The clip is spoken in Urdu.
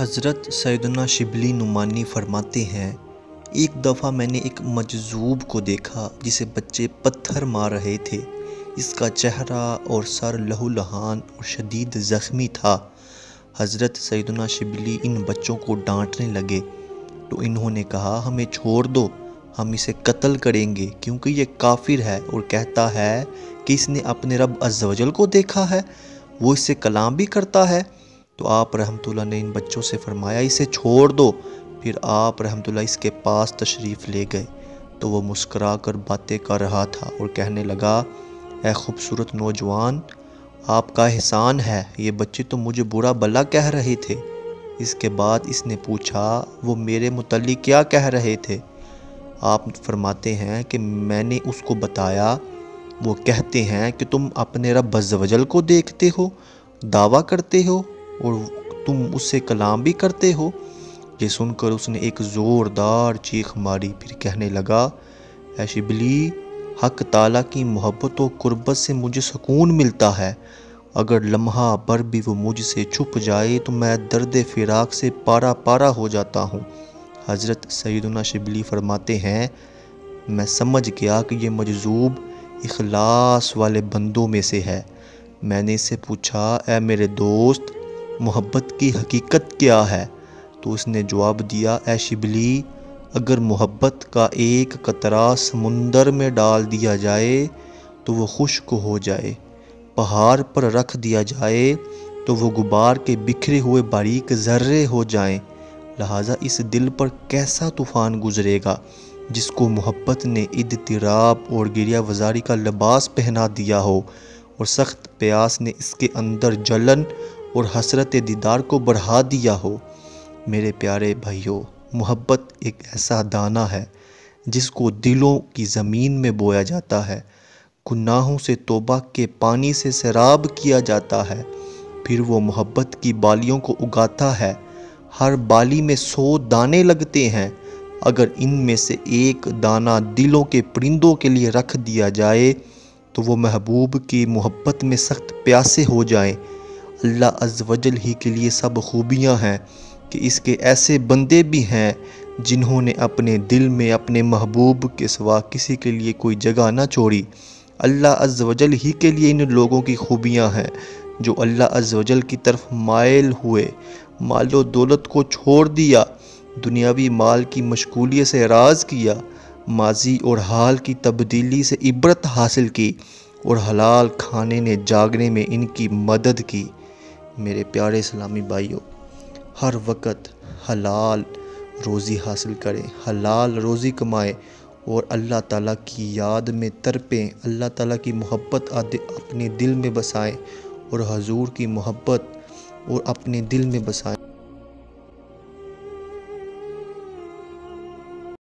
حضرت سیدنا شبلی نعمانی فرماتے ہیں، ایک دفعہ میں نے ایک مجذوب کو دیکھا جسے بچے پتھر مار رہے تھے۔ اس کا چہرہ اور سر لہو لہان اور شدید زخمی تھا۔ حضرت سیدنا شبلی ان بچوں کو ڈانٹنے لگے تو انہوں نے کہا، ہمیں چھوڑ دو، ہم اسے قتل کریں گے کیونکہ یہ کافر ہے اور کہتا ہے کہ اس نے اپنے رب عز و جل کو دیکھا ہے، وہ اس سے کلام بھی کرتا ہے۔ تو آپ رحمۃ اللہ نے ان بچوں سے فرمایا، اسے چھوڑ دو۔ پھر آپ رحمۃ اللہ اس کے پاس تشریف لے گئے تو وہ مسکرا کر باتیں کر رہا تھا اور کہنے لگا، اے خوبصورت نوجوان، آپ کا احسان ہے، یہ بچے تو مجھے برا بھلا کہہ رہے تھے۔ اس کے بعد اس نے پوچھا، وہ میرے متعلق کیا کہہ رہے تھے؟ آپ فرماتے ہیں کہ میں نے اس کو بتایا، وہ کہتے ہیں کہ تم اپنے رب عز و جل کو دیکھتے ہو، دعویٰ کرتے ہو اور تم اس سے کلام بھی کرتے ہو۔ یہ سن کر اس نے ایک زوردار چیخ ماری، پھر کہنے لگا، اے شبلی، حق تعالیٰ کی محبت و قربت سے مجھے سکون ملتا ہے۔ اگر لمحہ بھر بھی وہ مجھ سے چھپ جائے تو میں درد فراق سے پارا پارا ہو جاتا ہوں۔ حضرت سیدنا شبلی فرماتے ہیں، میں سمجھ گیا کہ یہ مجذوب اخلاص والے بندوں میں سے ہے۔ میں نے اس سے پوچھا، اے میرے دوست، محبت کی حقیقت کیا ہے؟ تو اس نے جواب دیا، اے شبلی، اگر محبت کا ایک قطرہ سمندر میں ڈال دیا جائے تو وہ خشک ہو جائے، پہاڑ پر رکھ دیا جائے تو وہ غبار کے بکھرے ہوئے باریک ذرے ہو جائیں، لہٰذا اس دل پر کیسا طوفان گزرے گا جس کو محبت نے اضطراب اور گریہ وزاری کا لباس پہنا دیا ہو اور سخت پیاس نے اس کے اندر جلن اور حسرت دیدار کو بڑھا دیا ہو۔ میرے پیارے بھائیوں، محبت ایک ایسا دانہ ہے جس کو دلوں کی زمین میں بویا جاتا ہے، گناہوں سے توبہ کے پانی سے سیراب کیا جاتا ہے، پھر وہ محبت کی بالیوں کو اگاتا ہے۔ ہر بالی میں 100 دانے لگتے ہیں، اگر ان میں سے ایک دانہ دلوں کے پرندوں کے لیے رکھ دیا جائے تو وہ محبوب کی محبت میں سخت پیاسے ہو جائیں۔ اللہ عز و جل ہی کے لیے سب خوبیاں ہیں کہ اس کے ایسے بندے بھی ہیں جنہوں نے اپنے دل میں اپنے محبوب کے سوا کسی کے لیے کوئی جگہ نہ چھوڑی۔ اللہ عز و جل ہی کے لیے ان لوگوں کی خوبیاں ہیں جو اللہ عز و جل کی طرف مائل ہوئے، مال و دولت کو چھوڑ دیا، دنیاوی مال کی مشغولیت سے اعراض کیا، ماضی اور حال کی تبدیلی سے عبرت حاصل کی اور حلال کھانے نے جاگنے میں ان کی مدد کی۔ میرے پیارے اسلامی بھائیوں، ہر وقت حلال روزی حاصل کریں، حلال روزی کمائیں اور اللہ تعالیٰ کی یاد میں تڑپیں، اللہ تعالیٰ کی محبت اپنے دل میں بسائیں اور حضور کی محبت اور اپنے دل میں بسائیں۔